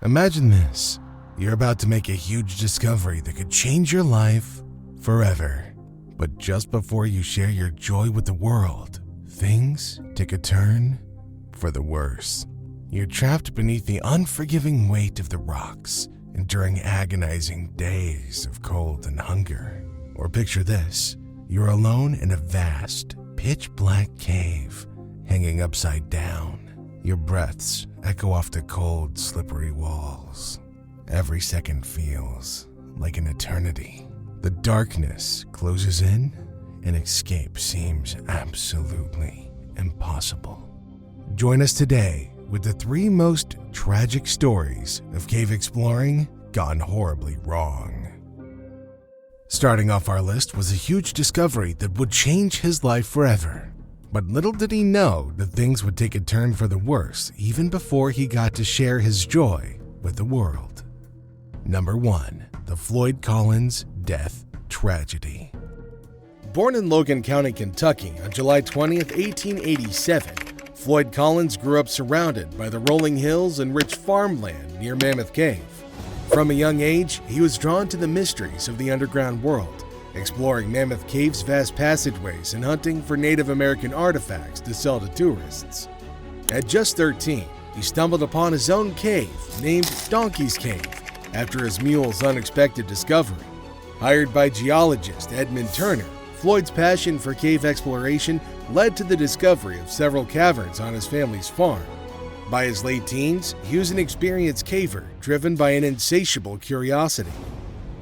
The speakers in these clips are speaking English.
Imagine this. You're about to make a huge discovery that could change your life forever. But just before you share your joy with the world, things take a turn for the worse. You're trapped beneath the unforgiving weight of the rocks, enduring agonizing days of cold and hunger. Or picture this. You're alone in a vast, pitch-black cave, hanging upside down. Your breaths echo off the cold, slippery walls. Every second feels like an eternity. The darkness closes in, and escape seems absolutely impossible. Join us today with the 3 most tragic stories of cave exploring gone horribly wrong. Starting off our list was a huge discovery that would change his life forever. But little did he know that things would take a turn for the worse even before he got to share his joy with the world. Number 1. The Floyd Collins Death Tragedy. Born in Logan County, Kentucky on July 20th, 1887, Floyd Collins grew up surrounded by the rolling hills and rich farmland near Mammoth Cave. From a young age, he was drawn to the mysteries of the underground world, exploring Mammoth Cave's vast passageways and hunting for Native American artifacts to sell to tourists. At just 13, he stumbled upon his own cave named Donkey's Cave after his mule's unexpected discovery. Hired by geologist Edmund Turner, Floyd's passion for cave exploration led to the discovery of several caverns on his family's farm. By his late teens, he was an experienced caver driven by an insatiable curiosity.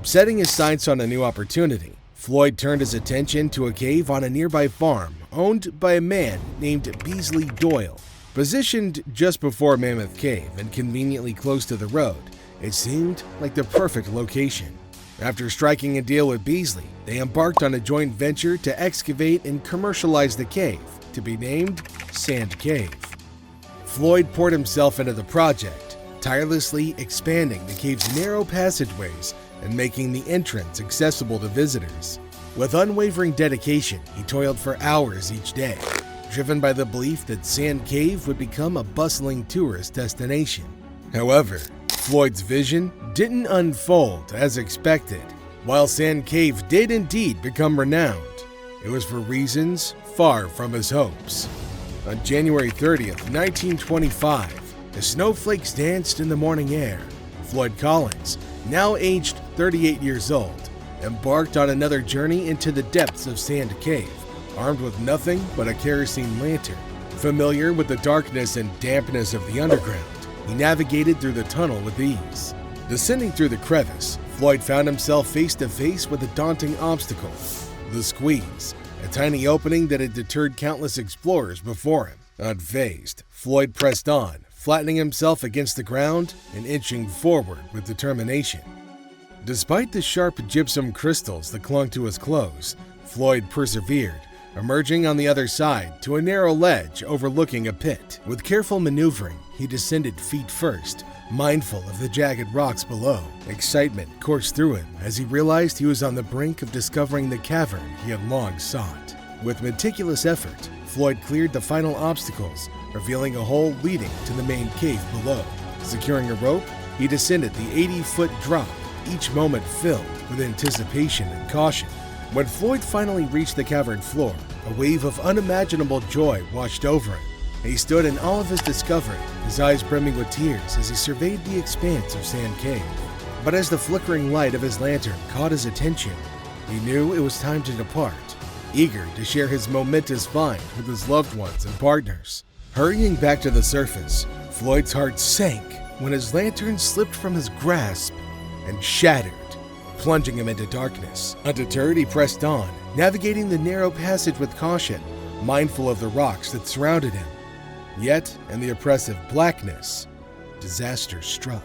Setting his sights on a new opportunity, Floyd turned his attention to a cave on a nearby farm owned by a man named Beasley Doyle. Positioned just before Mammoth Cave and conveniently close to the road, it seemed like the perfect location. After striking a deal with Beasley, they embarked on a joint venture to excavate and commercialize the cave, to be named Sand Cave. Floyd poured himself into the project, tirelessly expanding the cave's narrow passageways and making the entrance accessible to visitors. With unwavering dedication, he toiled for hours each day, driven by the belief that Sand Cave would become a bustling tourist destination. However, Floyd's vision didn't unfold as expected. While Sand Cave did indeed become renowned, it was for reasons far from his hopes. On January 30th, 1925, as snowflakes danced in the morning air, Floyd Collins, now aged 38 years old, embarked on another journey into the depths of Sand Cave, armed with nothing but a kerosene lantern. Familiar with the darkness and dampness of the underground, he navigated through the tunnel with ease. Descending through the crevice, Floyd found himself face to face with a daunting obstacle: the squeeze, a tiny opening that had deterred countless explorers before him. Unfazed, Floyd pressed on, flattening himself against the ground and inching forward with determination. Despite the sharp gypsum crystals that clung to his clothes, Floyd persevered, emerging on the other side to a narrow ledge overlooking a pit. With careful maneuvering, he descended feet first, mindful of the jagged rocks below. Excitement coursed through him as he realized he was on the brink of discovering the cavern he had long sought. With meticulous effort, Floyd cleared the final obstacles, revealing a hole leading to the main cave below. Securing a rope, he descended the 80-foot drop, each moment filled with anticipation and caution. When Floyd finally reached the cavern floor, a wave of unimaginable joy washed over him. He stood in awe of his discovery, his eyes brimming with tears as he surveyed the expanse of Sand Cave. But as the flickering light of his lantern caught his attention, he knew it was time to depart, eager to share his momentous find with his loved ones and partners. Hurrying back to the surface, Floyd's heart sank when his lantern slipped from his grasp and shattered, plunging him into darkness. Undeterred, he pressed on, navigating the narrow passage with caution, mindful of the rocks that surrounded him. Yet, in the oppressive blackness, disaster struck.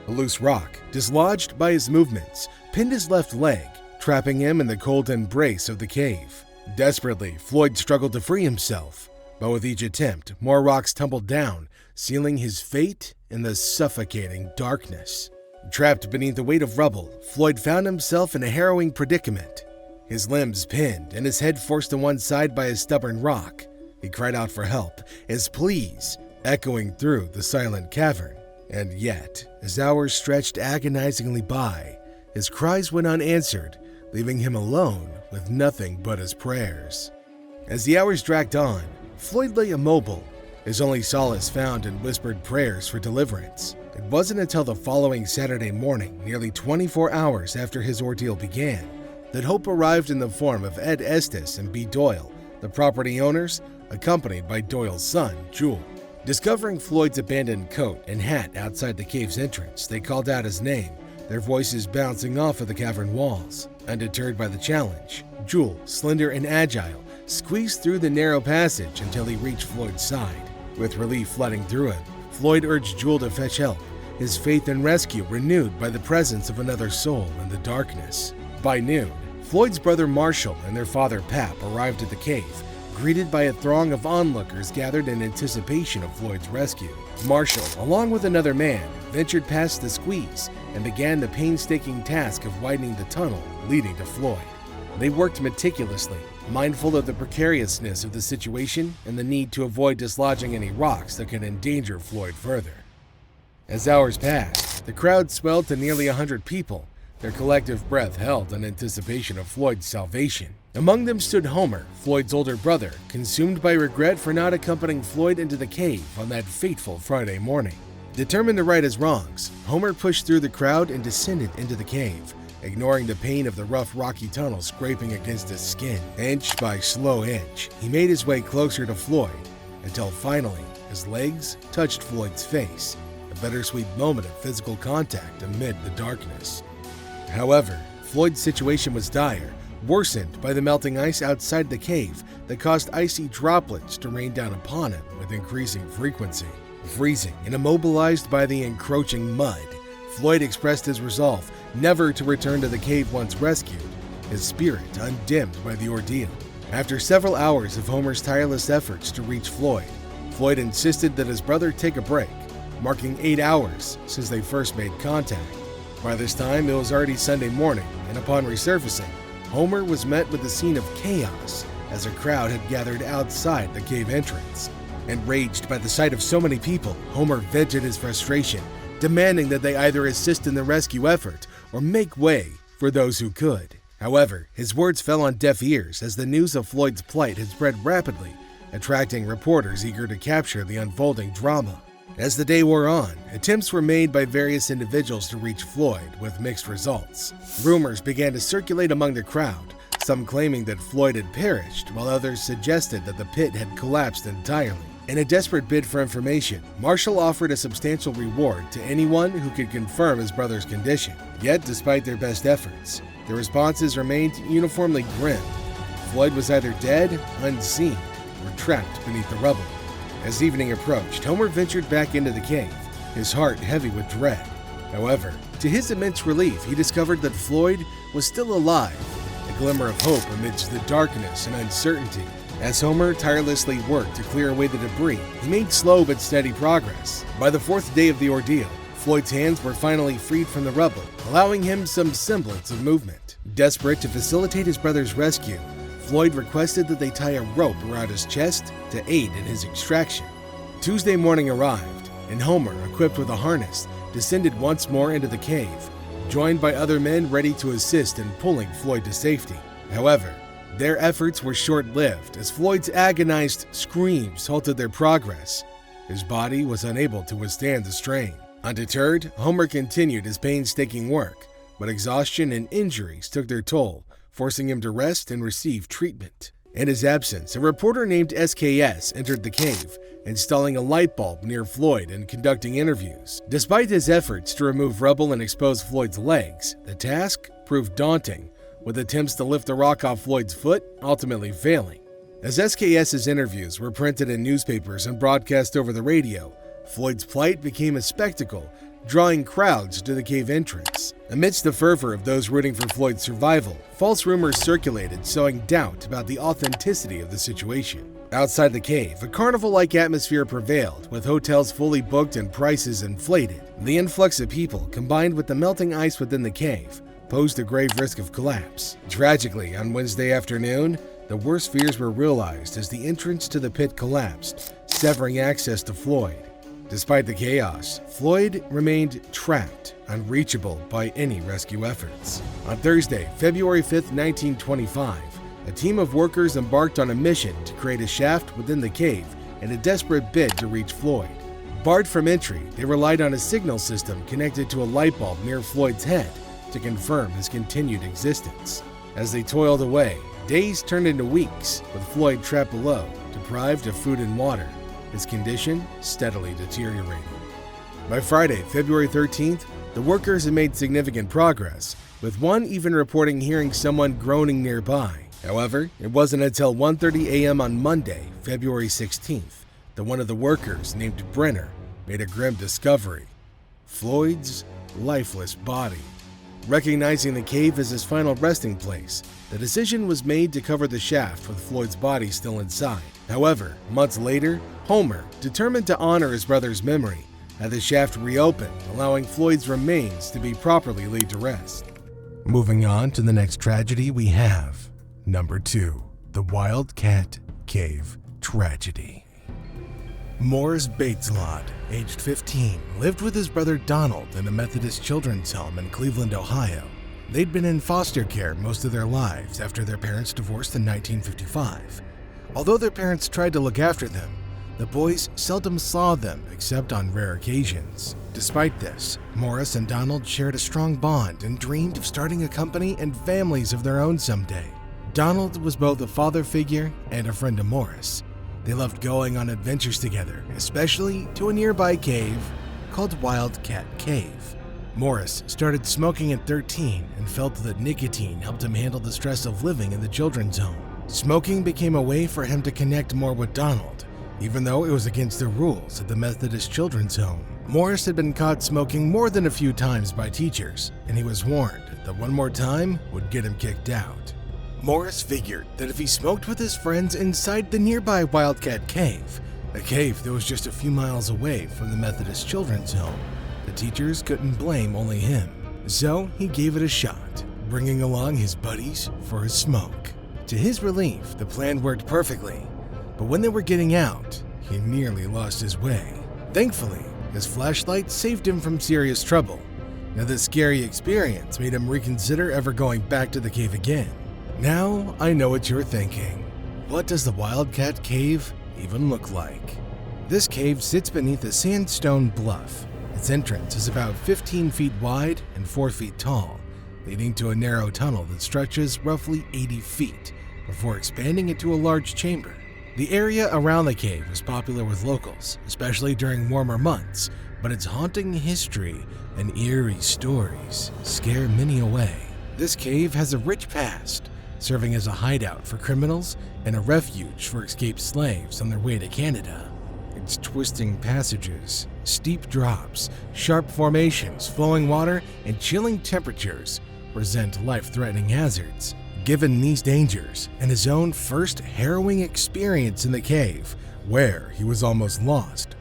A loose rock, dislodged by his movements, pinned his left leg, trapping him in the cold embrace of the cave. Desperately, Floyd struggled to free himself, but with each attempt, more rocks tumbled down, sealing his fate in the suffocating darkness. Trapped beneath the weight of rubble, Floyd found himself in a harrowing predicament. His limbs pinned and his head forced to one side by a stubborn rock. He cried out for help, his pleas echoing through the silent cavern. And yet, as hours stretched agonizingly by, his cries went unanswered, leaving him alone with nothing but his prayers. As the hours dragged on, Floyd lay immobile, his only solace found in whispered prayers for deliverance. It wasn't until the following Saturday morning, nearly 24 hours after his ordeal began, that hope arrived in the form of Ed Estes and B. Doyle, the property owners, accompanied by Doyle's son, Jewel. Discovering Floyd's abandoned coat and hat outside the cave's entrance, they called out his name, their voices bouncing off of the cavern walls. Undeterred by the challenge, Jewel, slender and agile, squeezed through the narrow passage until he reached Floyd's side. With relief flooding through him, Floyd urged Jewel to fetch help, his faith in rescue renewed by the presence of another soul in the darkness. By noon, Floyd's brother Marshall and their father Pap arrived at the cave, greeted by a throng of onlookers gathered in anticipation of Floyd's rescue. Marshall, along with another man, ventured past the squeeze and began the painstaking task of widening the tunnel leading to Floyd. They worked meticulously, mindful of the precariousness of the situation and the need to avoid dislodging any rocks that could endanger Floyd further. As hours passed, the crowd swelled to nearly 100 people, their collective breath held in anticipation of Floyd's salvation. Among them stood Homer, Floyd's older brother, consumed by regret for not accompanying Floyd into the cave on that fateful Friday morning. Determined to right his wrongs, Homer pushed through the crowd and descended into the cave, ignoring the pain of the rough rocky tunnel scraping against his skin. Inch by slow inch, he made his way closer to Floyd, until finally his legs touched Floyd's face, a bittersweet moment of physical contact amid the darkness. However, Floyd's situation was dire, worsened by the melting ice outside the cave that caused icy droplets to rain down upon him with increasing frequency. Freezing and immobilized by the encroaching mud, Floyd expressed his resolve never to return to the cave once rescued, his spirit undimmed by the ordeal. After several hours of Homer's tireless efforts to reach Floyd, Floyd insisted that his brother take a break, marking 8 hours since they first made contact. By this time, it was already Sunday morning, and upon resurfacing, Homer was met with a scene of chaos as a crowd had gathered outside the cave entrance. Enraged by the sight of so many people, Homer vented his frustration, demanding that they either assist in the rescue effort or make way for those who could. However, his words fell on deaf ears as the news of Floyd's plight had spread rapidly, attracting reporters eager to capture the unfolding drama. As the day wore on, attempts were made by various individuals to reach Floyd with mixed results. Rumors began to circulate among the crowd, some claiming that Floyd had perished, while others suggested that the pit had collapsed entirely. In a desperate bid for information, Marshall offered a substantial reward to anyone who could confirm his brother's condition. Yet, despite their best efforts, the responses remained uniformly grim. Floyd was either dead, unseen, or trapped beneath the rubble. As evening approached, Homer ventured back into the cave, his heart heavy with dread. However, to his immense relief, he discovered that Floyd was still alive, a glimmer of hope amidst the darkness and uncertainty. As Homer tirelessly worked to clear away the debris, he made slow but steady progress. By the 4th day of the ordeal, Floyd's hands were finally freed from the rubble, allowing him some semblance of movement. Desperate to facilitate his brother's rescue, Floyd requested that they tie a rope around his chest to aid in his extraction. Tuesday morning arrived, and Homer, equipped with a harness, descended once more into the cave, joined by other men ready to assist in pulling Floyd to safety. However, their efforts were short-lived as Floyd's agonized screams halted their progress. His body was unable to withstand the strain. Undeterred, Homer continued his painstaking work, but exhaustion and injuries took their toll, forcing him to rest and receive treatment. In his absence, a reporter named SKS entered the cave, installing a light bulb near Floyd and conducting interviews. Despite his efforts to remove rubble and expose Floyd's legs, the task proved daunting, with attempts to lift the rock off Floyd's foot ultimately failing. As SKS's interviews were printed in newspapers and broadcast over the radio, Floyd's plight became a spectacle, drawing crowds to the cave entrance. Amidst the fervor of those rooting for Floyd's survival, false rumors circulated sowing doubt about the authenticity of the situation. Outside the cave, a carnival-like atmosphere prevailed, with hotels fully booked and prices inflated. The influx of people, combined with the melting ice within the cave, posed a grave risk of collapse. Tragically, on Wednesday afternoon, the worst fears were realized as the entrance to the pit collapsed, severing access to Floyd. Despite the chaos, Floyd remained trapped, unreachable by any rescue efforts. On Thursday, February 5, 1925, a team of workers embarked on a mission to create a shaft within the cave in a desperate bid to reach Floyd. Barred from entry, they relied on a signal system connected to a light bulb near Floyd's head to confirm his continued existence. As they toiled away, days turned into weeks, with Floyd trapped below, deprived of food and water, his condition steadily deteriorating. By Friday, February 13th, the workers had made significant progress, with one even reporting hearing someone groaning nearby. However, it wasn't until 1:30 a.m. on Monday, February 16th, that one of the workers, named Brenner, made a grim discovery: Floyd's lifeless body. Recognizing the cave as his final resting place, the decision was made to cover the shaft with Floyd's body still inside. However, months later, Homer, determined to honor his brother's memory, had the shaft reopened, allowing Floyd's remains to be properly laid to rest. Moving on to the next tragedy, we have Number 2. The Wildcat Cave Tragedy. Morris Bateslod, aged 15, lived with his brother Donald in a Methodist children's home in Cleveland, Ohio. They'd been in foster care most of their lives after their parents divorced in 1955. Although their parents tried to look after them, the boys seldom saw them except on rare occasions. Despite this, Morris and Donald shared a strong bond and dreamed of starting a company and families of their own someday. Donald was both a father figure and a friend to Morris. They loved going on adventures together, especially to a nearby cave called Wildcat Cave. Morris started smoking at 13 and felt that nicotine helped him handle the stress of living in the children's home. Smoking became a way for him to connect more with Donald, even though it was against the rules at the Methodist children's home. Morris had been caught smoking more than a few times by teachers, and he was warned that one more time would get him kicked out. Morris figured that if he smoked with his friends inside the nearby Wildcat Cave, a cave that was just a few miles away from the Methodist children's home, the teachers couldn't blame only him. So he gave it a shot, bringing along his buddies for a smoke. To his relief, the plan worked perfectly, but when they were getting out, he nearly lost his way. Thankfully, his flashlight saved him from serious trouble. Now, this scary experience made him reconsider ever going back to the cave again. Now, I know what you're thinking. What does the Wildcat Cave even look like? This cave sits beneath a sandstone bluff. Its entrance is about 15 feet wide and 4 feet tall, leading to a narrow tunnel that stretches roughly 80 feet before expanding into a large chamber. The area around the cave is popular with locals, especially during warmer months, but its haunting history and eerie stories scare many away. This cave has a rich past, serving as a hideout for criminals and a refuge for escaped slaves on their way to Canada. Its twisting passages, steep drops, sharp formations, flowing water, and chilling temperatures present life-threatening hazards. Given these dangers and his own first harrowing experience in the cave, where he was almost lost,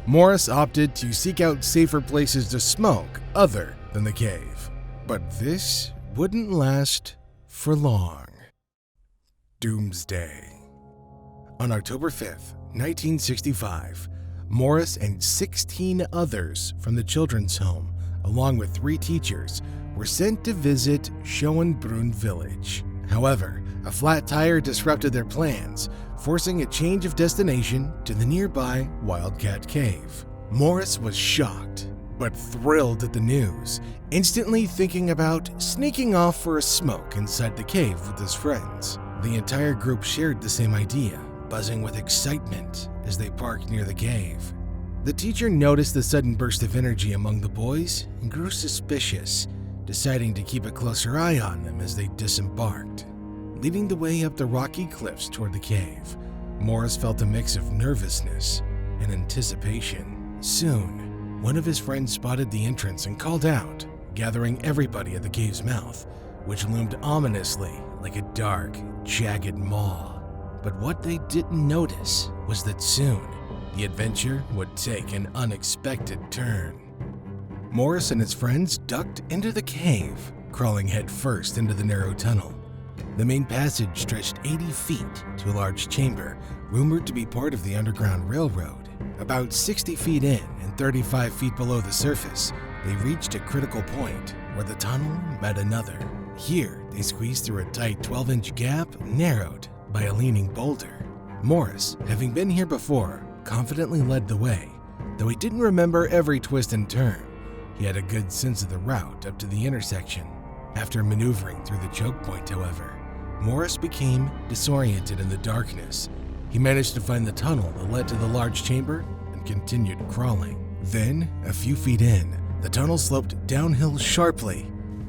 Morris opted to seek out safer places to smoke other than the cave. But this wouldn't last for long. Doomsday. On October 5th, 1965, Morris and 16 others from the children's home, along with 3 teachers, were sent to visit Schönbrunn village. However, a flat tire disrupted their plans, forcing a change of destination to the nearby Wildcat Cave. Morris was shocked, but thrilled at the news, instantly thinking about sneaking off for a smoke inside the cave with his friends. The entire group shared the same idea, buzzing with excitement as they parked near the cave. The teacher noticed the sudden burst of energy among the boys and grew suspicious, deciding to keep a closer eye on them as they disembarked. Leading the way up the rocky cliffs toward the cave, Morris felt a mix of nervousness and anticipation. Soon, one of his friends spotted the entrance and called out, gathering everybody at the cave's mouth, which loomed ominously like a dark, jagged maw. But what they didn't notice was that soon, the adventure would take an unexpected turn. Morris and his friends ducked into the cave, crawling headfirst into the narrow tunnel. The main passage stretched 80 feet to a large chamber rumored to be part of the Underground Railroad. About 60 feet in and 35 feet below the surface, they reached a critical point where the tunnel met another. Here, they squeezed through a tight 12-inch gap narrowed by a leaning boulder. Morris, having been here before, confidently led the way. Though he didn't remember every twist and turn, he had a good sense of the route up to the intersection. After maneuvering through the choke point, however, Morris became disoriented in the darkness. He managed to find the tunnel that led to the large chamber and continued crawling. Then, a few feet in, the tunnel sloped downhill sharply,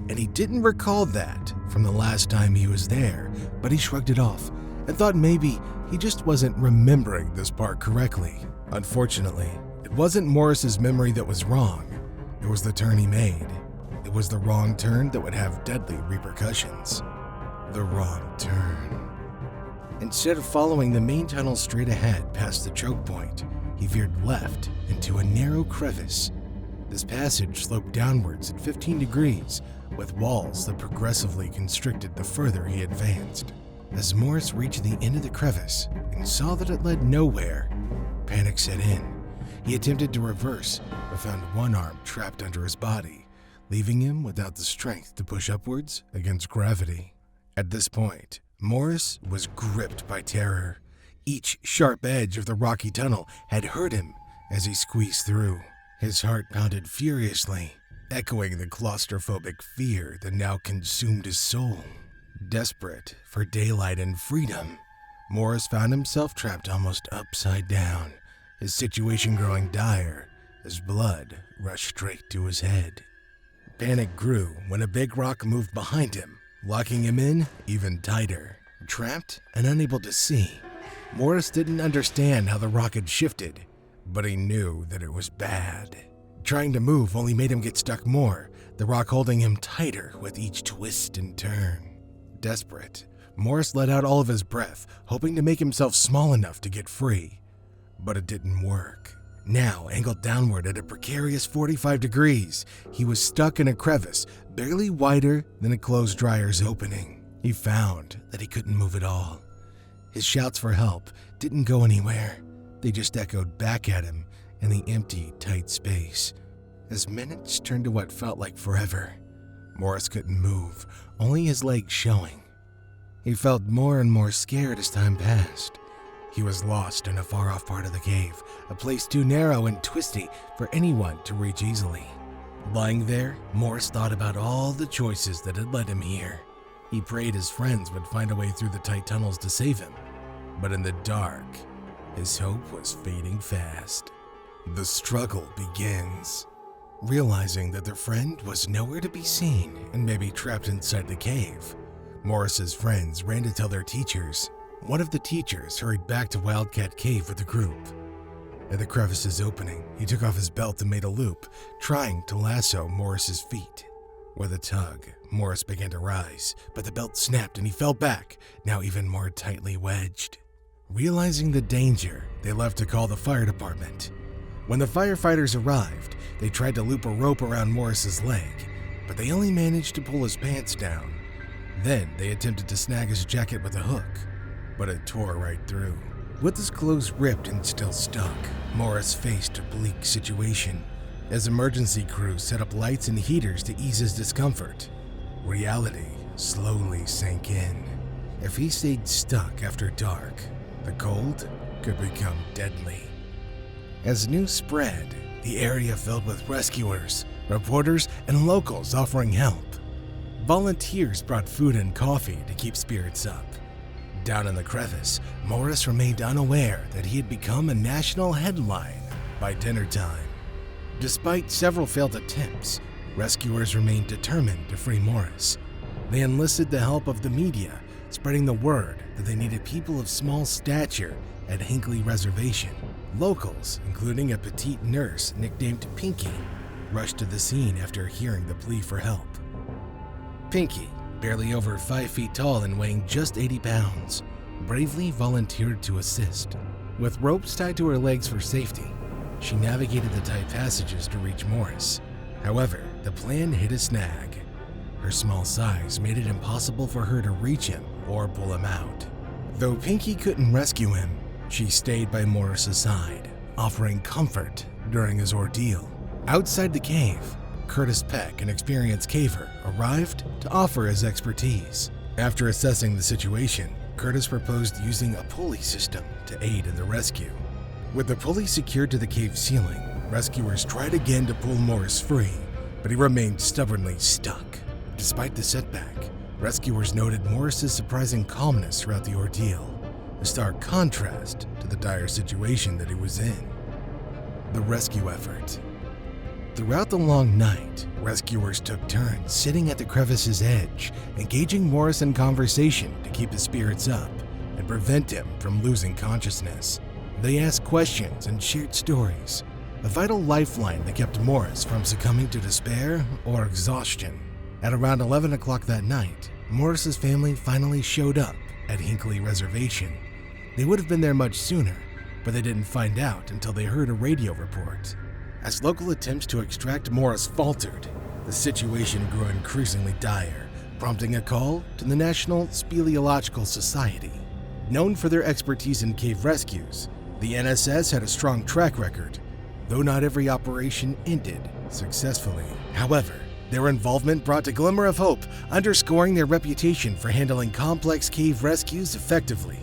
and he didn't recall that from the last time he was there, but he shrugged it off and thought maybe he just wasn't remembering this part correctly. Unfortunately, it wasn't Morris's memory that was wrong. It was the turn he made. It was the wrong turn that would have deadly repercussions. The wrong turn. Instead of following the main tunnel straight ahead past the choke point, he veered left into a narrow crevice. This passage sloped downwards at 15 degrees, with walls that progressively constricted the further he advanced. As Morris reached the end of the crevice and saw that it led nowhere, panic set in. He attempted to reverse, but found one arm trapped under his body, leaving him without the strength to push upwards against gravity. At this point, Morris was gripped by terror. Each sharp edge of the rocky tunnel had hurt him as he squeezed through. His heart pounded furiously, echoing the claustrophobic fear that now consumed his soul. Desperate for daylight and freedom, Morris found himself trapped almost upside down, his situation growing dire as blood rushed straight to his head. Panic grew when a big rock moved behind him, locking him in even tighter. Trapped and unable to see, Morris didn't understand how the rock had shifted, but he knew that it was bad. Trying to move only made him get stuck more, the rock holding him tighter with each twist and turn. Desperate, Morris let out all of his breath, hoping to make himself small enough to get free. But it didn't work. Now, angled downward at a precarious 45 degrees, he was stuck in a crevice barely wider than a clothes dryer's opening. He found that he couldn't move at all. His shouts for help didn't go anywhere. They just echoed back at him in the empty, tight space. As minutes turned to what felt like forever, Morris couldn't move, only his legs showing. He felt more and more scared as time passed. He was lost in a far-off part of the cave, a place too narrow and twisty for anyone to reach easily. Lying there, Morris thought about all the choices that had led him here. He prayed his friends would find a way through the tight tunnels to save him. But in the dark, his hope was fading fast. The struggle begins. Realizing that their friend was nowhere to be seen and maybe trapped inside the cave, Morris's friends ran to tell their teachers. One of the teachers hurried back to Wildcat Cave with the group. At the crevice's opening, he took off his belt and made a loop, trying to lasso Morris's feet. With a tug, Morris began to rise, but the belt snapped and he fell back, now even more tightly wedged. Realizing the danger, they left to call the fire department. When the firefighters arrived, they tried to loop a rope around Morris's leg, but they only managed to pull his pants down. Then they attempted to snag his jacket with a hook, but it tore right through. With his clothes ripped and still stuck, Morris faced a bleak situation as emergency crews set up lights and heaters to ease his discomfort. Reality slowly sank in. If he stayed stuck after dark, the cold could become deadly. As news spread, the area filled with rescuers, reporters, and locals offering help. Volunteers brought food and coffee to keep spirits up. Down in the crevice, Morris remained unaware that he had become a national headline by dinner time. Despite several failed attempts, rescuers remained determined to free Morris. They enlisted the help of the media, spreading the word that they needed people of small stature at Hinckley Reservation. Locals, including a petite nurse nicknamed Pinky, rushed to the scene after hearing the plea for help. Pinky, barely over 5 feet tall and weighing just 80 pounds, bravely volunteered to assist. With ropes tied to her legs for safety, she navigated the tight passages to reach Morris. However, the plan hit a snag. Her small size made it impossible for her to reach him or pull him out. Though Pinky couldn't rescue him, She stayed by Morris's side, offering comfort during his ordeal. Outside the cave, Curtis Peck, an experienced caver, arrived to offer his expertise. After assessing the situation, Curtis proposed using a pulley system to aid in the rescue. With the pulley secured to the cave ceiling, rescuers tried again to pull Morris free, but he remained stubbornly stuck. Despite the setback, rescuers noted Morris's surprising calmness throughout the ordeal, a stark contrast to the dire situation that he was in. The rescue effort. Throughout the long night, rescuers took turns sitting at the crevice's edge, engaging Morris in conversation to keep his spirits up and prevent him from losing consciousness. They asked questions and shared stories, a vital lifeline that kept Morris from succumbing to despair or exhaustion. At around 11 o'clock that night, Morris's family finally showed up at Hinckley Reservation. They would have been there much sooner, but they didn't find out until they heard a radio report. As local attempts to extract Morris faltered, the situation grew increasingly dire, prompting a call to the National Speleological Society. Known for their expertise in cave rescues, the NSS had a strong track record, though not every operation ended successfully. However, their involvement brought a glimmer of hope, underscoring their reputation for handling complex cave rescues effectively.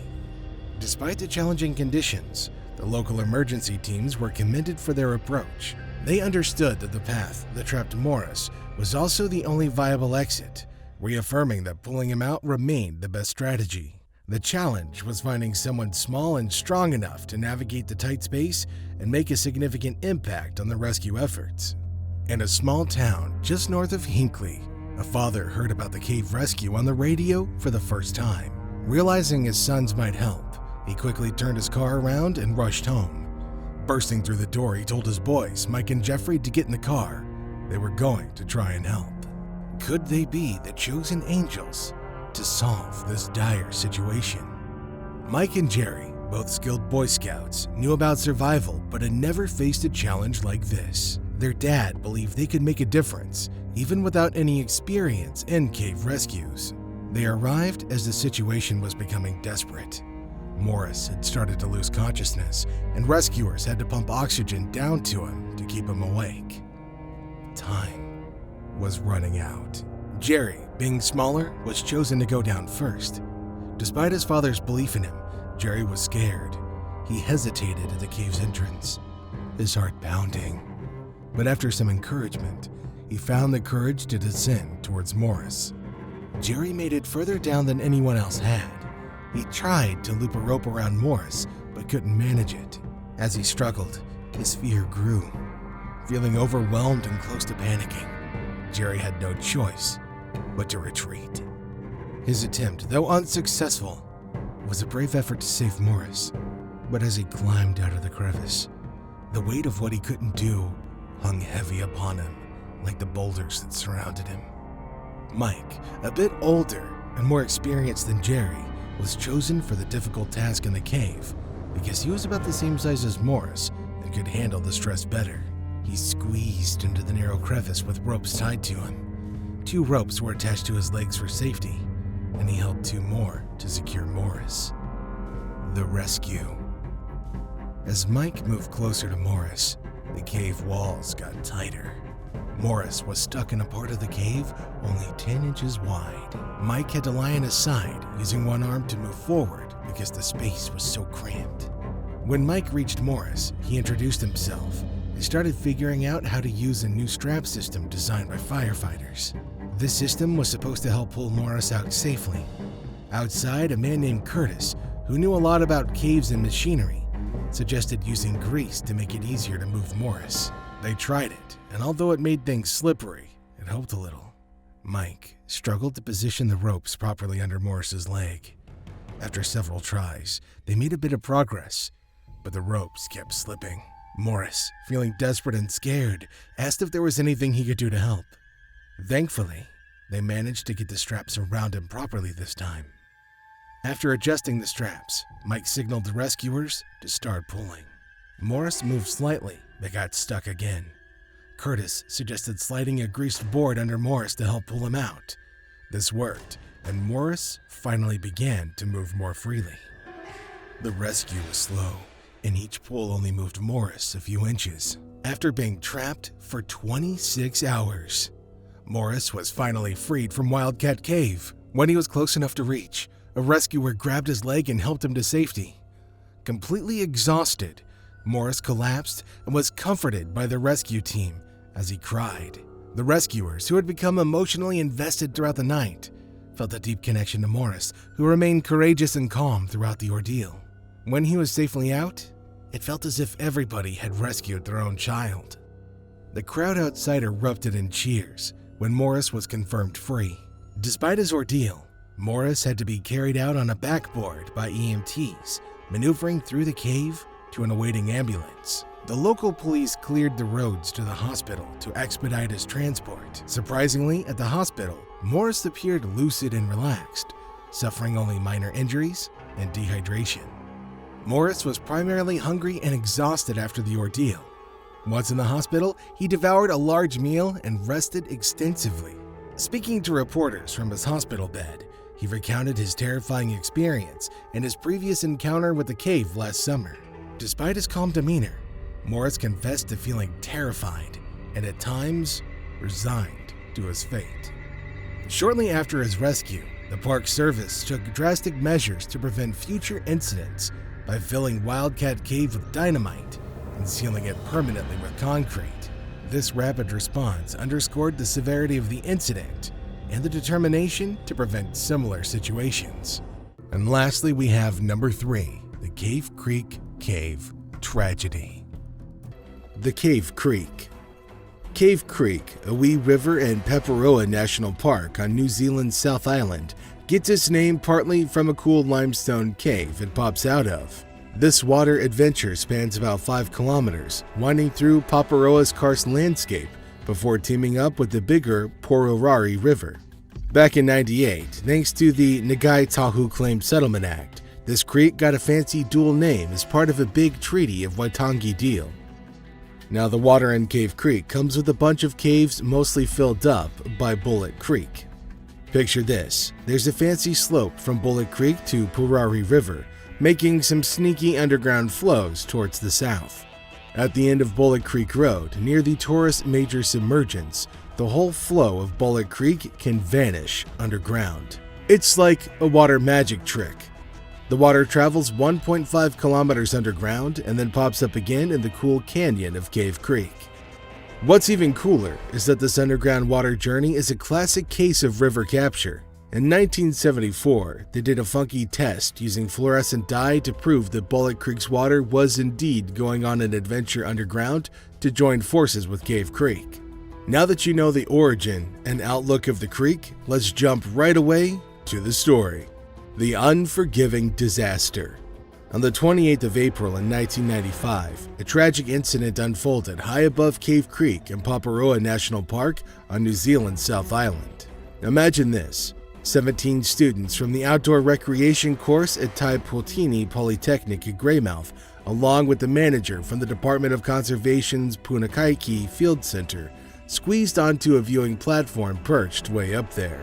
Despite the challenging conditions, the local emergency teams were commended for their approach. They understood that the path that trapped Morris was also the only viable exit, reaffirming that pulling him out remained the best strategy. The challenge was finding someone small and strong enough to navigate the tight space and make a significant impact on the rescue efforts. In a small town just north of Hinckley, a father heard about the cave rescue on the radio for the first time. Realizing his sons might help, he quickly turned his car around and rushed home. Bursting through the door, he told his boys, Mike and Jeffrey, to get in the car. They were going to try and help. Could they be the chosen angels to solve this dire situation? Mike and Jerry, both skilled Boy Scouts, knew about survival but had never faced a challenge like this. Their dad believed they could make a difference, even without any experience in cave rescues. They arrived as the situation was becoming desperate. Morris had started to lose consciousness, and rescuers had to pump oxygen down to him to keep him awake. Time was running out. Jerry, being smaller, was chosen to go down first. Despite his father's belief in him, Jerry was scared. He hesitated at the cave's entrance, his heart pounding. But after some encouragement, he found the courage to descend towards Morris. Jerry made it further down than anyone else had. He tried to loop a rope around Morris, but couldn't manage it. As he struggled, his fear grew. Feeling overwhelmed and close to panicking, Jerry had no choice but to retreat. His attempt, though unsuccessful, was a brave effort to save Morris. But as he climbed out of the crevice, the weight of what he couldn't do hung heavy upon him, like the boulders that surrounded him. Mike, a bit older and more experienced than Jerry, was chosen for the difficult task in the cave because he was about the same size as Morris and could handle the stress better. He squeezed into the narrow crevice with ropes tied to him. 2 ropes were attached to his legs for safety, and he held 2 more to secure Morris. The rescue. As Mike moved closer to Morris, the cave walls got tighter. Morris was stuck in a part of the cave only 10 inches wide. Mike had to lie on his side, using one arm to move forward because the space was so cramped. When Mike reached Morris, he introduced himself. They started figuring out how to use a new strap system designed by firefighters. This system was supposed to help pull Morris out safely. Outside, a man named Curtis, who knew a lot about caves and machinery, suggested using grease to make it easier to move Morris. They tried it, and although it made things slippery, it helped a little. Mike struggled to position the ropes properly under Morris's leg. After several tries, they made a bit of progress, but the ropes kept slipping. Morris, feeling desperate and scared, asked if there was anything he could do to help. Thankfully, they managed to get the straps around him properly this time. After adjusting the straps, Mike signaled the rescuers to start pulling. Morris moved slightly, but got stuck again. Curtis suggested sliding a greased board under Morris to help pull him out. This worked, and Morris finally began to move more freely. The rescue was slow, and each pull only moved Morris a few inches. After being trapped for 26 hours, Morris was finally freed from Wildcat Cave. When he was close enough to reach, a rescuer grabbed his leg and helped him to safety. Completely exhausted, Morris collapsed and was comforted by the rescue team as he cried. The rescuers, who had become emotionally invested throughout the night, felt a deep connection to Morris, who remained courageous and calm throughout the ordeal. When he was safely out, it felt as if everybody had rescued their own child. The crowd outside erupted in cheers when Morris was confirmed free. Despite his ordeal, Morris had to be carried out on a backboard by EMTs, maneuvering through the cave to an awaiting ambulance. The local police cleared the roads to the hospital to expedite his transport. Surprisingly, at the hospital, Morris appeared lucid and relaxed, suffering only minor injuries and dehydration. Morris was primarily hungry and exhausted after the ordeal. Once in the hospital, he devoured a large meal and rested extensively. Speaking to reporters from his hospital bed, he recounted his terrifying experience and his previous encounter with the cave last summer. Despite his calm demeanor, Morris confessed to feeling terrified and at times resigned to his fate. Shortly after his rescue, the Park Service took drastic measures to prevent future incidents by filling Wildcat Cave with dynamite and sealing it permanently with concrete. This rapid response underscored the severity of the incident and the determination to prevent similar situations. And lastly, we have number 3, the Cave Creek Cave Tragedy. The Cave Creek. Cave Creek, a wee river in Paparoa National Park on New Zealand's South Island, gets its name partly from a cool limestone cave it pops out of. This water adventure spans about 5 kilometers, winding through Paparoa's karst landscape before teaming up with the bigger Pororari River. Back in '98, thanks to the Nagai Tahu Claim Settlement Act, this creek got a fancy dual name as part of a big treaty of Waitangi deal. Now the water in Cave Creek comes with a bunch of caves mostly filled up by Bullet Creek. Picture this, there's a fancy slope from Bullet Creek to Pororari River, making some sneaky underground flows towards the south. At the end of Bullet Creek Road, near the tourist major submergence, the whole flow of Bullet Creek can vanish underground. It's like a water magic trick. The water travels 1.5 kilometers underground and then pops up again in the cool canyon of Cave Creek. What's even cooler is that this underground water journey is a classic case of river capture. In 1974, they did a funky test using fluorescent dye to prove that Bullet Creek's water was indeed going on an adventure underground to join forces with Cave Creek. Now that you know the origin and outlook of the creek, let's jump right away to the story. The unforgiving disaster. On the 28th of April in 1995, a tragic incident unfolded high above Cave Creek in Paparoa National Park on New Zealand's South Island. Imagine this. 17 students from the outdoor recreation course at Tai Pultini Polytechnic at Greymouth, along with the manager from the Department of Conservation's Punakaiki Field Center, squeezed onto a viewing platform perched way up there.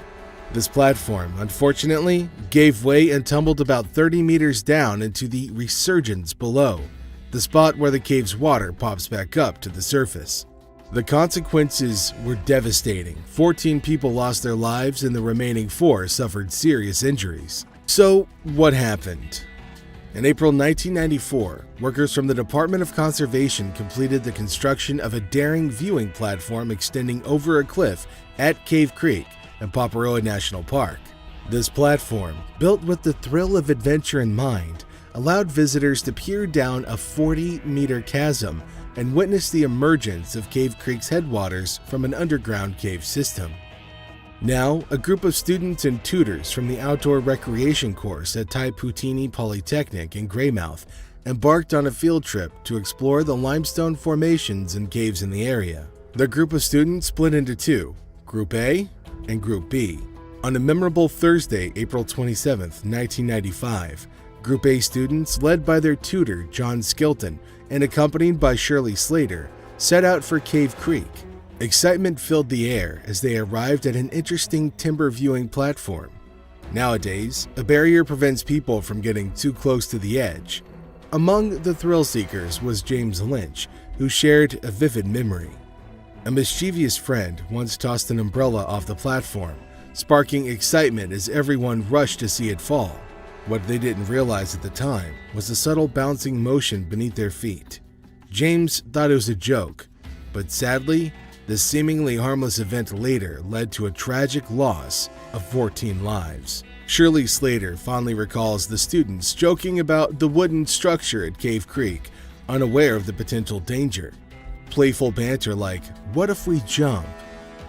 This platform, unfortunately, gave way and tumbled about 30 meters down into the resurgence below, the spot where the cave's water pops back up to the surface. The consequences were devastating. 14 people lost their lives and the remaining 4 suffered serious injuries. So, what happened? In April 1994, workers from the Department of Conservation completed the construction of a daring viewing platform extending over a cliff at Cave Creek at Paparoa National Park. This platform, built with the thrill of adventure in mind, allowed visitors to peer down a 40-meter chasm and witness the emergence of Cave Creek's headwaters from an underground cave system. Now, a group of students and tutors from the outdoor recreation course at Tai Pultini Polytechnic in Greymouth embarked on a field trip to explore the limestone formations and caves in the area. The group of students split into 2, Group A and Group B. On a memorable Thursday, April 27, 1995, Group A students, led by their tutor, John Skilton, and accompanied by Shirley Slater, set out for Cave Creek. Excitement filled the air as they arrived at an interesting timber viewing platform. Nowadays, a barrier prevents people from getting too close to the edge. Among the thrill seekers was James Lynch, who shared a vivid memory. A mischievous friend once tossed an umbrella off the platform, sparking excitement as everyone rushed to see it fall. What they didn't realize at the time was the subtle bouncing motion beneath their feet. James thought it was a joke, but sadly, this seemingly harmless event later led to a tragic loss of 14 lives. Shirley Slater fondly recalls the students joking about the wooden structure at Cave Creek, unaware of the potential danger. Playful banter like, "What if we jump?"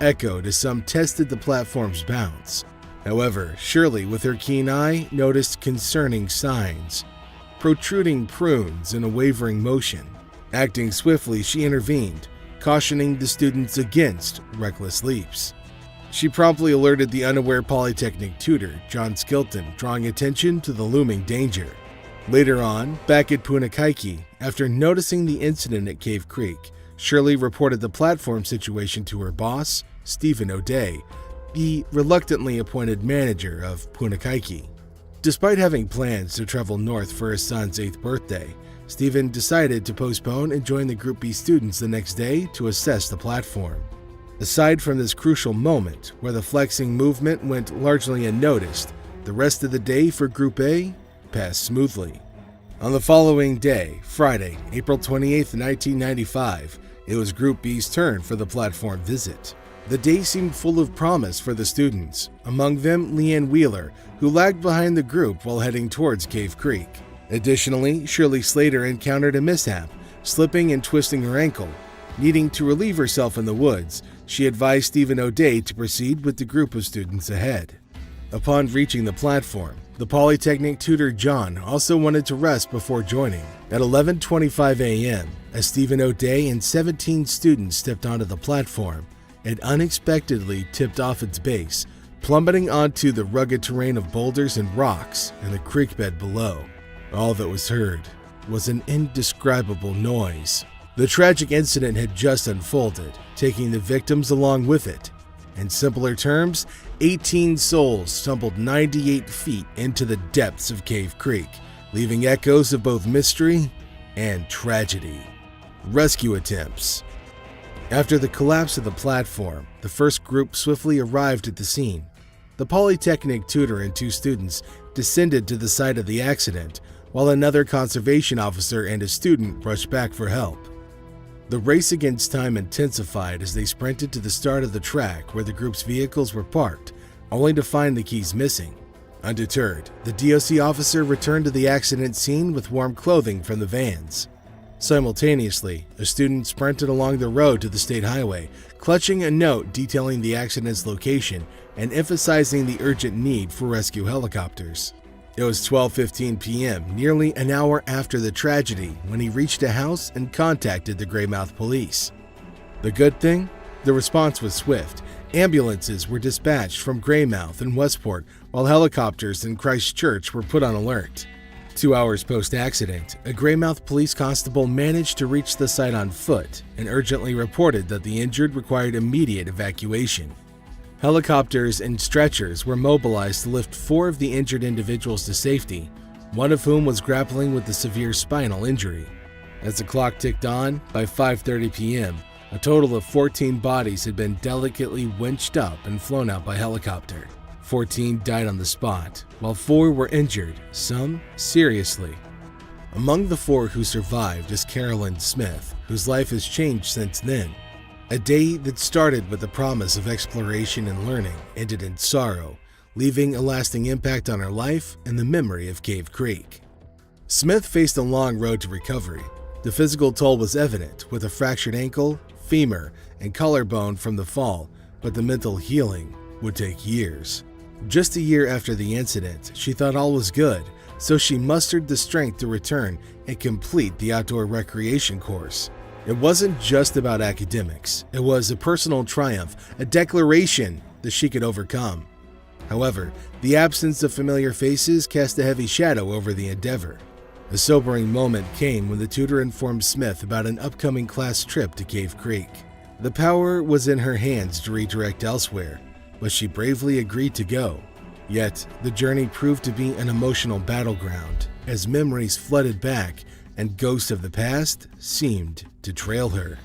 echoed as some tested the platform's bounce. However, Shirley, with her keen eye, noticed concerning signs: protruding prunes and a wavering motion. Acting swiftly, she intervened, cautioning the students against reckless leaps. She promptly alerted the unaware Polytechnic tutor, John Skilton, drawing attention to the looming danger. Later on, back at Punakaiki, after noticing the incident at Cave Creek, Shirley reported the platform situation to her boss, Stephen O'Day, the reluctantly appointed manager of Punakaiki. Despite having plans to travel north for his son's 8th birthday, Stephen decided to postpone and join the Group B students the next day to assess the platform. Aside from this crucial moment, where the flexing movement went largely unnoticed, the rest of the day for Group A passed smoothly. On the following day, Friday, April 28, 1995, it was Group B's turn for the platform visit. The day seemed full of promise for the students, among them Leanne Wheeler, who lagged behind the group while heading towards Cave Creek. Additionally, Shirley Slater encountered a mishap, slipping and twisting her ankle. Needing to relieve herself in the woods, she advised Stephen O'Day to proceed with the group of students ahead. Upon reaching the platform, the Polytechnic tutor John also wanted to rest before joining. At 11:25 a.m., as Stephen O'Day and 17 students stepped onto the platform, it unexpectedly tipped off its base, plummeting onto the rugged terrain of boulders and rocks in the creek bed below. All that was heard was an indescribable noise. The tragic incident had just unfolded, taking the victims along with it. In simpler terms, 18 souls stumbled 98 feet into the depths of Cave Creek, leaving echoes of both mystery and tragedy. Rescue attempts. After the collapse of the platform, the first group swiftly arrived at the scene. The Polytechnic tutor and 2 students descended to the site of the accident, while another conservation officer and a student rushed back for help. The race against time intensified as they sprinted to the start of the track where the group's vehicles were parked, only to find the keys missing. Undeterred, the DOC officer returned to the accident scene with warm clothing from the vans. Simultaneously, a student sprinted along the road to the state highway, clutching a note detailing the accident's location and emphasizing the urgent need for rescue helicopters. It was 12:15 p.m., nearly an hour after the tragedy, when he reached a house and contacted the Greymouth police. The good thing? The response was swift. Ambulances were dispatched from Greymouth and Westport, while helicopters in Christchurch were put on alert. 2 hours post-accident, a Greymouth police constable managed to reach the site on foot and urgently reported that the injured required immediate evacuation. Helicopters and stretchers were mobilized to lift 4 of the injured individuals to safety, one of whom was grappling with a severe spinal injury. As the clock ticked on, by 5:30 p.m., a total of 14 bodies had been delicately winched up and flown out by helicopter. 14 died on the spot, while 4 were injured, some seriously. Among the 4 who survived is Carolyn Smith, whose life has changed since then. A day that started with the promise of exploration and learning ended in sorrow, leaving a lasting impact on her life and the memory of Cave Creek. Smith faced a long road to recovery. The physical toll was evident, with a fractured ankle, femur, and collarbone from the fall, but the mental healing would take years. Just a year after the incident, she thought all was good, so she mustered the strength to return and complete the outdoor recreation course. It wasn't just about academics. It was a personal triumph, a declaration that she could overcome. However, the absence of familiar faces cast a heavy shadow over the endeavor. A sobering moment came when the tutor informed Smith about an upcoming class trip to Cave Creek. The power was in her hands to redirect elsewhere, but she bravely agreed to go. Yet, the journey proved to be an emotional battleground as memories flooded back and ghosts of the past seemed to trail her.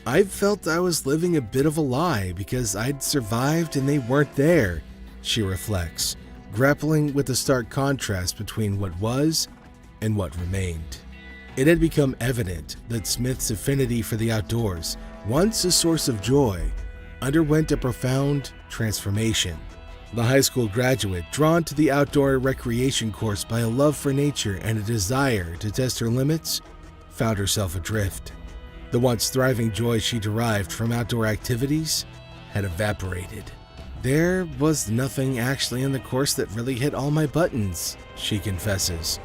I felt I was living a bit of a lie because I'd survived and they weren't there, she reflects, grappling with the stark contrast between what was and what remained. It had become evident that Smith's affinity for the outdoors, once a source of joy, underwent a profound transformation. The high school graduate, drawn to the outdoor recreation course by a love for nature and a desire to test her limits, found herself adrift. The once thriving joy she derived from outdoor activities had evaporated. There was nothing actually in the course that really hit all my buttons, she confesses.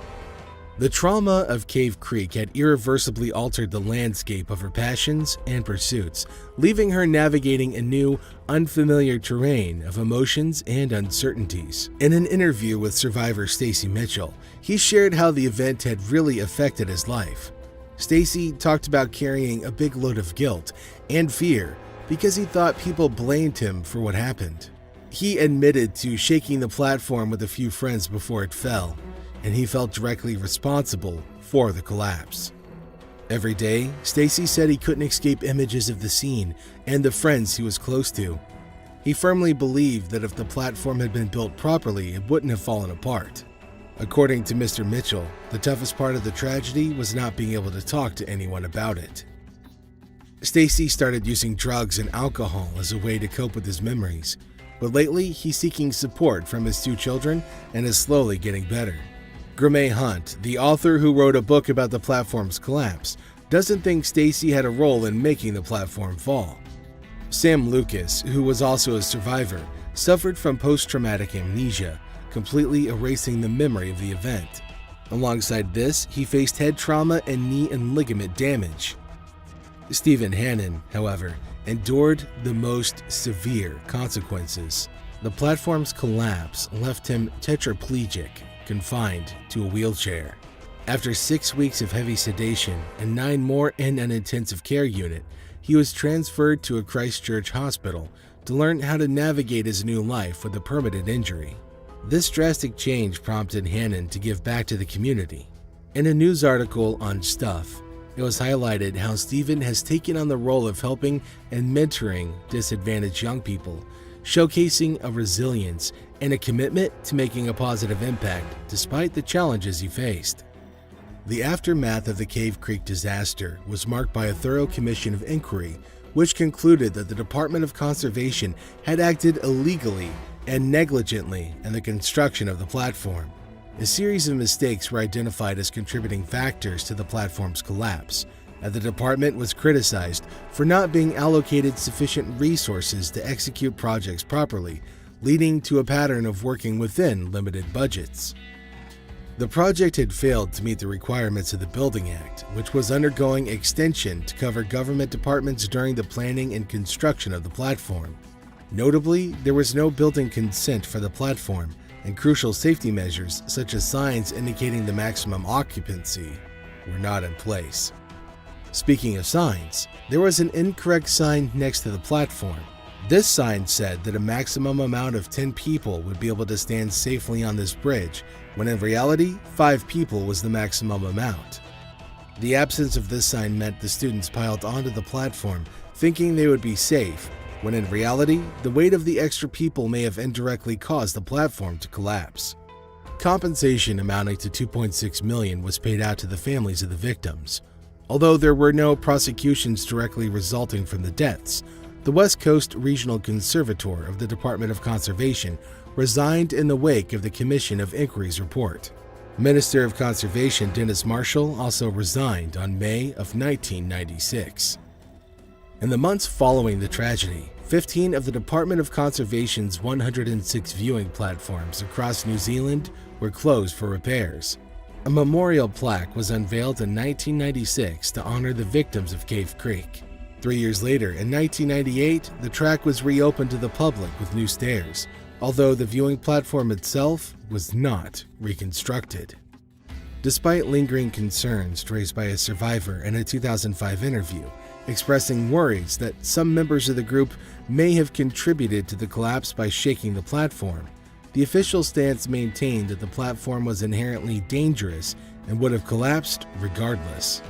The trauma of Cave Creek had irreversibly altered the landscape of her passions and pursuits, leaving her navigating a new, unfamiliar terrain of emotions and uncertainties. In an interview with survivor Stacy Mitchell, he shared how the event had really affected his life. Stacy talked about carrying a big load of guilt and fear because he thought people blamed him for what happened. He admitted to shaking the platform with a few friends before it fell, and he felt directly responsible for the collapse. Every day, Stacy said he couldn't escape images of the scene and the friends he was close to. He firmly believed that if the platform had been built properly, it wouldn't have fallen apart. According to Mr. Mitchell, the toughest part of the tragedy was not being able to talk to anyone about it. Stacy started using drugs and alcohol as a way to cope with his memories, but lately he's seeking support from his 2 children and is slowly getting better. Gramay Hunt, the author who wrote a book about the platform's collapse, doesn't think Stacy had a role in making the platform fall. Sam Lucas, who was also a survivor, suffered from post-traumatic amnesia, completely erasing the memory of the event. Alongside this, he faced head trauma and knee and ligament damage. Stephen Hannon, however, endured the most severe consequences. The platform's collapse left him tetraplegic, confined to a wheelchair. After 6 weeks of heavy sedation and 9 more in an intensive care unit, he was transferred to a Christchurch hospital to learn how to navigate his new life with a permanent injury. This drastic change prompted Hannon to give back to the community. In a news article on Stuff, it was highlighted how Stephen has taken on the role of helping and mentoring disadvantaged young people, showcasing a resilience and a commitment to making a positive impact despite the challenges he faced. The aftermath of the Cave Creek disaster was marked by a thorough commission of inquiry, which concluded that the Department of Conservation had acted illegally and negligently in the construction of the platform. A series of mistakes were identified as contributing factors to the platform's collapse, and the department was criticized for not being allocated sufficient resources to execute projects properly, leading to a pattern of working within limited budgets. The project had failed to meet the requirements of the Building Act, which was undergoing extension to cover government departments during the planning and construction of the platform. Notably, there was no building consent for the platform, and crucial safety measures such as signs indicating the maximum occupancy were not in place. Speaking of signs, there was an incorrect sign next to the platform. This sign said that a maximum amount of 10 people would be able to stand safely on this bridge, when in reality, 5 people was the maximum amount. The absence of this sign meant the students piled onto the platform thinking they would be safe, when in reality, the weight of the extra people may have indirectly caused the platform to collapse. Compensation amounting to $2.6 million was paid out to the families of the victims. Although there were no prosecutions directly resulting from the deaths, the West Coast Regional Conservator of the Department of Conservation resigned in the wake of the Commission of Inquiry's report. Minister of Conservation Dennis Marshall also resigned on May of 1996. In the months following the tragedy, 15 of the Department of Conservation's 106 viewing platforms across New Zealand were closed for repairs. A memorial plaque was unveiled in 1996 to honor the victims of Cave Creek. 3 years later, in 1998, the track was reopened to the public with new stairs, although the viewing platform itself was not reconstructed. Despite lingering concerns raised by a survivor in a 2005 interview, expressing worries that some members of the group may have contributed to the collapse by shaking the platform, the official stance maintained that the platform was inherently dangerous and would have collapsed regardless.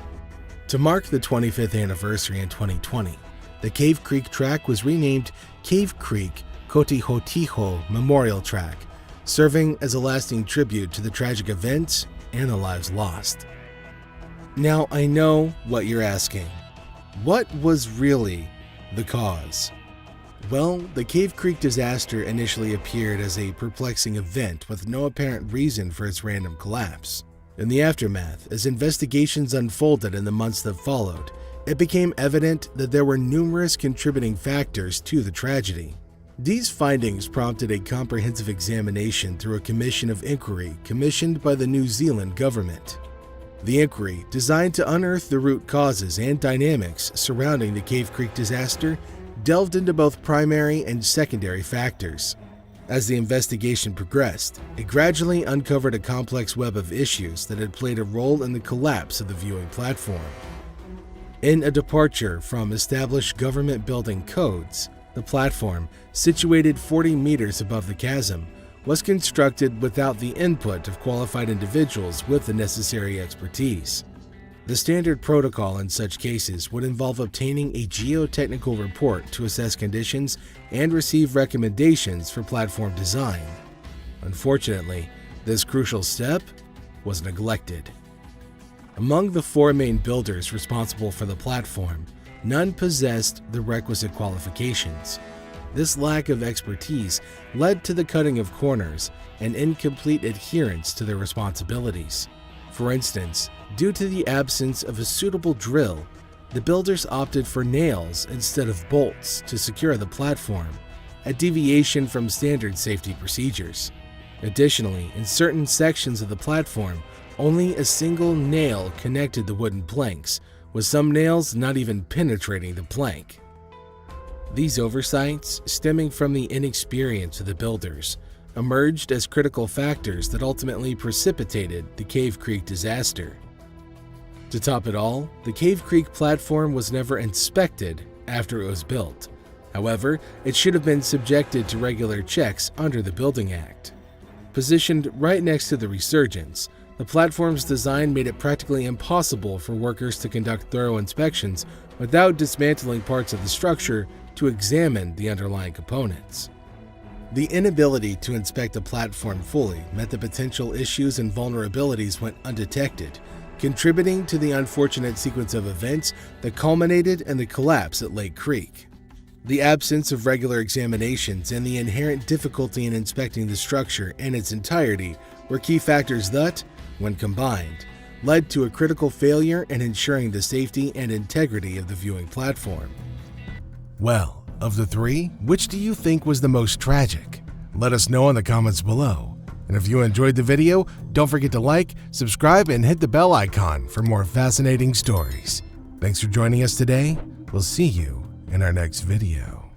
To mark the 25th anniversary in 2020, the Cave Creek track was renamed Cave Creek Cotijotijo Memorial Track, serving as a lasting tribute to the tragic events and the lives lost. Now, I know what you're asking. What was really the cause? Well, the Cave Creek disaster initially appeared as a perplexing event with no apparent reason for its random collapse. In the aftermath, as investigations unfolded in the months that followed, it became evident that there were numerous contributing factors to the tragedy. These findings prompted a comprehensive examination through a commission of inquiry commissioned by the New Zealand government. The inquiry, designed to unearth the root causes and dynamics surrounding the Cave Creek disaster, delved into both primary and secondary factors. As the investigation progressed, it gradually uncovered a complex web of issues that had played a role in the collapse of the viewing platform. In a departure from established government building codes, the platform, situated 40 meters above the chasm, was constructed without the input of qualified individuals with the necessary expertise. The standard protocol in such cases would involve obtaining a geotechnical report to assess conditions and receive recommendations for platform design. Unfortunately, this crucial step was neglected. Among the 4 main builders responsible for the platform, none possessed the requisite qualifications. This lack of expertise led to the cutting of corners and incomplete adherence to their responsibilities. For instance, due to the absence of a suitable drill, the builders opted for nails instead of bolts to secure the platform, a deviation from standard safety procedures. Additionally, in certain sections of the platform, only a single nail connected the wooden planks, with some nails not even penetrating the plank. These oversights, stemming from the inexperience of the builders, emerged as critical factors that ultimately precipitated the Cave Creek disaster. To top it all, the Cave Creek platform was never inspected after it was built. However, it should have been subjected to regular checks under the Building Act. Positioned right next to the resurgence, the platform's design made it practically impossible for workers to conduct thorough inspections without dismantling parts of the structure to examine the underlying components. The inability to inspect the platform fully meant that potential issues and vulnerabilities went undetected, contributing to the unfortunate sequence of events that culminated in the collapse at Lake Creek. The absence of regular examinations and the inherent difficulty in inspecting the structure in its entirety were key factors that, when combined, led to a critical failure in ensuring the safety and integrity of the viewing platform. Well, of the 3, which do you think was the most tragic? Let us know in the comments below. And if you enjoyed the video, don't forget to like, subscribe, and hit the bell icon for more fascinating stories. Thanks for joining us today. We'll see you in our next video.